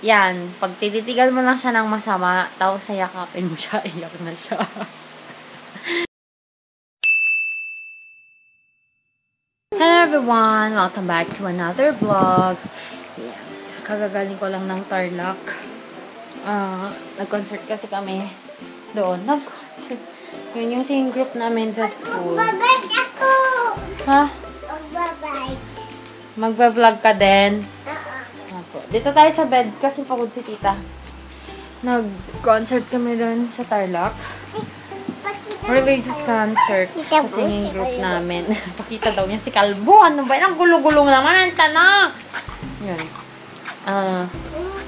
Yan, pag tititigan mo lang siya ng masama, tapos sayakapin mo siya, iyak na siya. Hello everyone! Welcome back to another vlog. Yes, kagagaling ko lang ng Tarlac. Nag-concert kasi kami doon. Nag-concert. Yun yung same group namin sa school. Magbabike ako! Ha? Magbabike. Magba-vlog ka din? Dito tayo sa bed kasi pagod si tita. Nag-concert kami doon sa Tarlac. Religious concert sa singing group namin. Pakita daw niya si Kalbo. Ano ba? Ang gulo-gulong naman. Ang tana! Yun.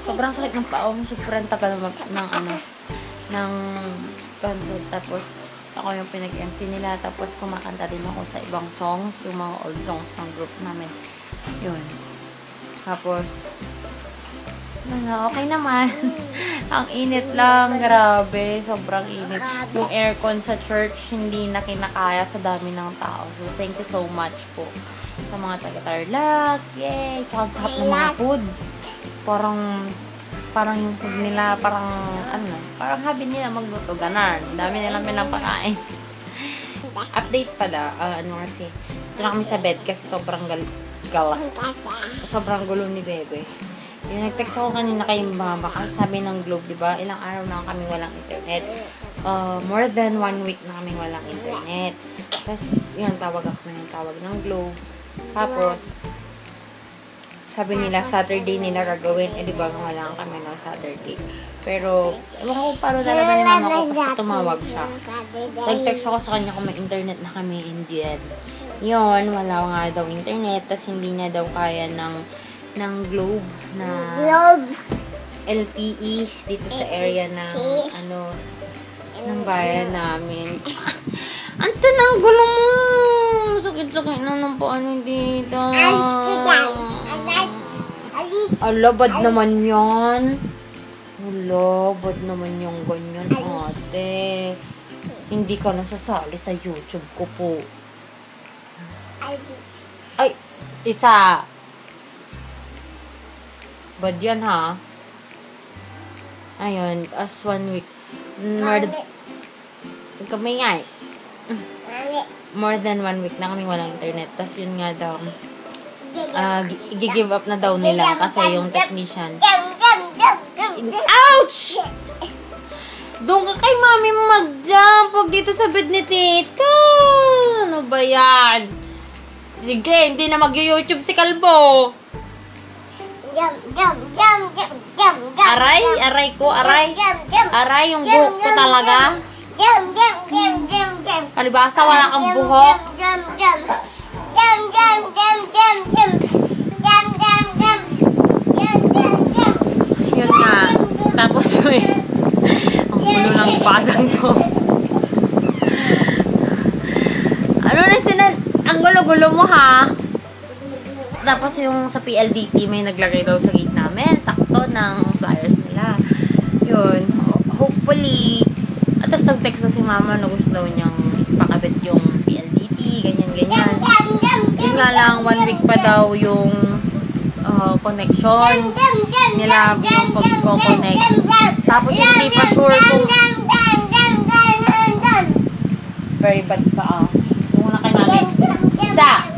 Sobrang sakit ng paa. Sobrang tagal ng concert. Tapos, ako yung pinag-MC nila. Tapos, kumakanta din ako sa ibang songs. Yung mga old songs ng group namin. Yun. Tapos, okay naman. Ang init lang. Grabe. Sobrang init. Yung aircon sa church, hindi na kinakaya sa dami ng tao. So, thank you so much po sa mga taga-Tarlac. Yay! Tsaka sa ng mga food. Parang yung food nila, parang habi nila magluto. Ganon. Dami nilang pinapakain. Update pala. Kasi, ito na kami sa bed kasi sobrang sobrang gulo ni Bebe. Yung nag-text ako kanina kay mama kasi sabi ng Globe, diba? Ilang araw na kami walang internet. More than 1 week na kami walang internet. Tapos, yun, tawag ng Globe. Tapos, sabi nila, Saturday nila gagawin. Diba, wala kami ng Saturday. Pero, ewan ko paano talaga ni mama ko kasi tumawag siya. Nag-text ako sa kanya kung may internet na kami, hindi yan. Yun, wala nga daw internet. Tapos, hindi na daw kaya ng Globe na LTE dito sa area ng ng bayan namin. Ante nang gulo mo! Sakit-sakit na ng paano dito. Alabad naman yan. Alabad naman yung ganyan, ate. Hindi ka nasasali sa YouTube ko po. Ay, isa. Bad yan, ha? Ayun, as 1 week. Kami nga eh. More than 1 week na kami walang internet. Tapos yun nga daw, i-give up na daw nila kasi yung technician. Ouch! Doon ka kay mami mag-jump. Huwag dito sa bed ni tita. Ano ba yan? Sige, hindi na mag-YouTube si Kalbo. Aray yung buhok ko talaga. Palibasa, wala kang buhok. Yun nga. Tapos ang gulo ng bagang to. Ang gulo-gulo mo, ha? Tapos yung sa PLDT, may naglagay daw sa gate namin, sakto ng flyers nila. Yun. Hopefully, at tapos nag-text na si mama na gusto daw niyang ipakabit yung PLDT, ganyan-ganyan. Yun nga lang, 1 week pa daw yung connection nila, yung pag-connect. Tapos hindi pa sure kung very bad ka, Yung na kay mami. Isa!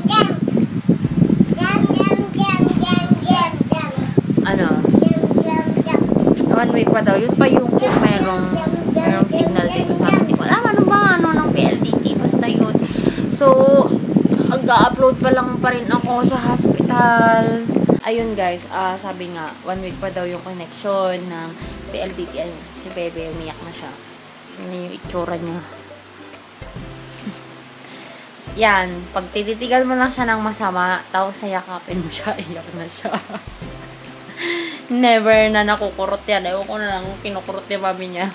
1 week pa daw. Yun pa yung kung merong signal dito sa amin. Di ko alam ng PLDT. Basta yun. So, mag-upload pa lang pa rin ako sa hospital. Ayun guys, sabi nga, 1 week pa daw yung connection ng PLDT. Ayun, si Bebe, umiyak na siya. Yun yung itsura niya. Yan, pag tititigan mo lang siya ng masama, tapos sayakapin mo siya, iyak na siya. Never na nakukurot yan. Ewan ko na lang kinukurot yung mami niya.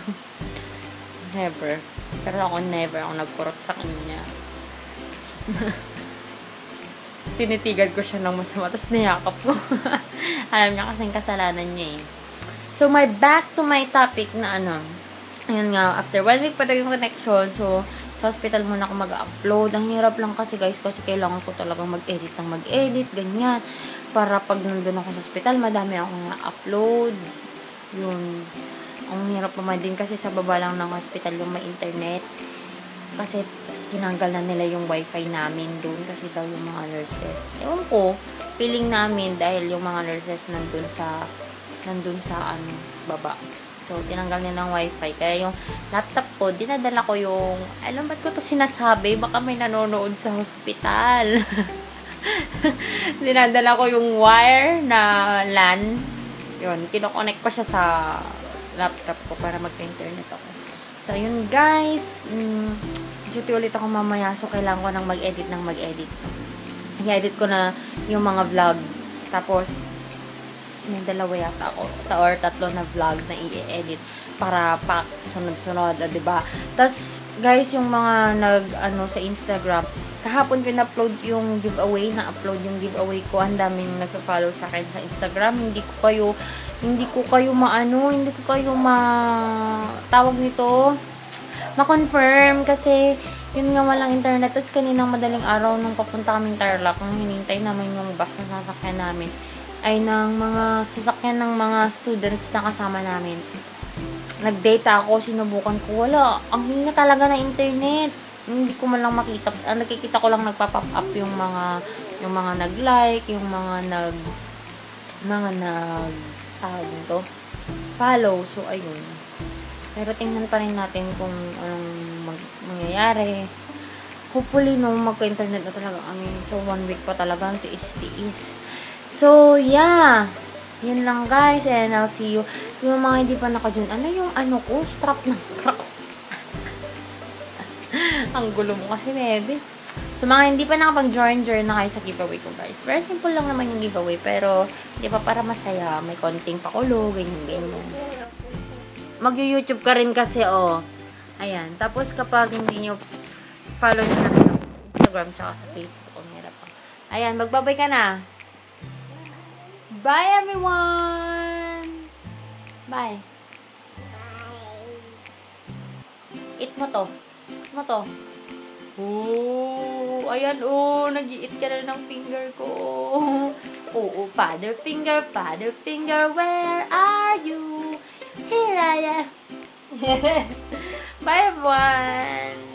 Never. Pero ako never ako nagkurot sa kanya. Tinitigan ko siya ng masama. Tapos niyakap ko. Alam niya kasing kasalanan niya eh. So, back to my topic na ayun nga, after 1 week pa daw yung connection. So, sa hospital muna ako mag-upload. Ang hirap lang kasi guys, kasi kailangan ko talagang mag-edit, ganyan. para pag nandun ako sa hospital, madami akong na-upload. Yun. Ang hirap naman din kasi sa baba lang ng hospital yung may internet. Kasi tinanggal na nila yung wifi namin doon kasi daw yung mga nurses. Ewan ko, feeling namin dahil yung mga nurses nandun sa baba. So, tinanggal nila ng wifi. Kaya yung laptop ko, dinadala ko yung, alam ba't ko to sinasabi? Baka may nanonood sa hospital. Dinadala ko yung wire na LAN. Yun, kinokonek ko siya sa laptop ko para magka-internet ako. So, yun guys. Duty ulit ako mamaya. So, kailangan ko nang mag-edit. I-edit ko na yung mga vlog. Tapos, may dalawa yata ako. Or tatlo na vlog na i-edit. Para pa sunod-sunod. Diba? Tapos, guys, yung mga sa Instagram, kahapon ko na-upload yung giveaway. Na-upload yung giveaway ko. Ang daming nagpa-follow sa akin sa Instagram. Hindi ko kayo tawag nito, ma-confirm kasi yun nga walang internet. Tapos kaninang madaling araw nung papunta kaming Tarlac, nung hinintay namin yung bus na sasakyan namin ay ng mga sasakyan ng mga students na kasama namin. Nag-data ako, sinubukan ko, wala, ang hina talaga na internet. Hindi ko man lang makita, nakikita ko lang nagpa-pop up yung mga nag-like, yung mga tawag nito, follow. So, ayun. Pero tingnan pa rin natin kung anong mangyayari. Hopefully, magka-internet na talaga kami. So, 1 week pa talaga. Tiis. So, yeah. Yun lang, guys. And I'll see you. Yung mga hindi pa naka-join. Ano yung ko? Strap ng truck. Ang gulo mo kasi, baby. So, mga hindi pa nakapag-join na kayo sa giveaway ko, guys. Very simple lang naman yung giveaway, pero hindi pa para masaya. May konting pakulo, ganyan. Mag-YouTube ka rin kasi, Ayan. Tapos, kapag hindi nyo follow nyo na kayo Instagram tsaka sa Facebook, ang hirap pa. Ayan, magbabay ka na. Bye, everyone! Bye. Eat mo to. Ayan, nag-i-eat ka na ng finger ko. Father finger, where are you? Here I am. Bye, everyone.